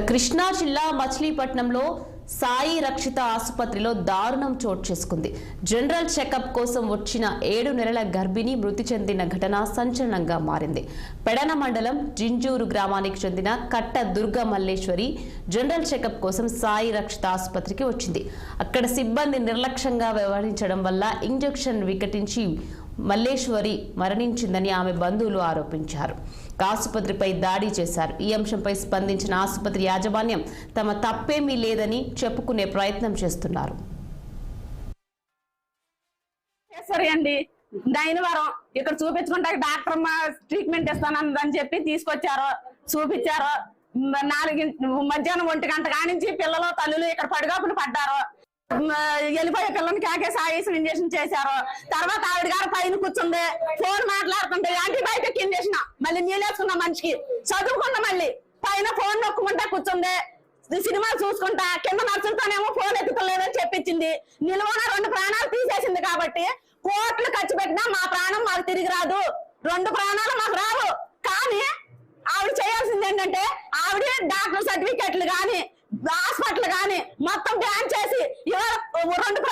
కృష్ణా జిల్లా మచిలీపట్నంలో సాయి రక్షిత ఆసుపత్రిలో దారుణం చోటు చేసుకుంది. జనరల్ చెకప్ కోసం వచ్చిన 7 నెలల గర్భిణి మృతి చెందిన ఘటన సంచలనంగా మారింది. పెడన మండలం జింజూరు గ్రామానికి చెందిన కట్ట దుర్గా మల్లేశ్వరి జనరల్ చెకప్ కోసం సాయి రక్షిత ఆసుపత్రికి వచ్చింది. అక్కడ సిబ్బంది నిర్లక్ష్యంగా వ్యవహరించడం వల్ల ఇంజెక్షన్ వికటించి మల్లేశ్వరి మరణించిందని ఆమె బంధువులు ఆరోపించారు. ఆసుపత్రిపై దాడి చేశారు. ఈ అంశంపై స్పందించిన ఆసుపత్రి యాజమాన్యం తమ తప్పేమీ లేదని చెప్పుకునే ప్రయత్నం చేస్తున్నారు. అండి దైనవరం ఇక్కడ చూపించుకుంటా డాక్టర్ ట్రీట్మెంట్ ఇస్తానని చెప్పి తీసుకొచ్చారు, చూపించారు. 4 మధ్యాహ్నం 1 గంట కానించి పిల్లలు తల్లులు ఇక్కడ పడిగాపులు పడ్డారు. వెళ్ళిపోయే పిల్లల్ని కేకేసి ఆయేసిన ఇంజక్షన్ చేశారు. తర్వాత ఆవిడ గారు పైన కూర్చుంది, ఫోన్ మాట్లాడుతుంటే యాంటీబయాటిక్ ఇంజక్షన్ మళ్ళీ నీళ్ళేసుకున్న మనిషికి చదువుకున్న మళ్ళీ పైన ఫోన్ నొక్కుంటా కూర్చుంది. సినిమాలు చూసుకుంటా కింద నడుచుకుంటానేమో ఫోన్ ఎత్తుకోలేదని చెప్పించింది. నిలువన 2 ప్రాణాలు తీసేసింది. కాబట్టి కోట్లు ఖర్చు పెట్టినా మా ప్రాణం మాకు తిరిగి రాదు, 2 ప్రాణాలు మాకు రావు. కానీ ఆవిడ చేయాల్సింది ఏంటంటే ఆవిడ డాక్టర్ సర్టిఫికెట్లు కానీ హాస్పిటల్ కానీ మొత్తం బ్యాన్ చేసి 2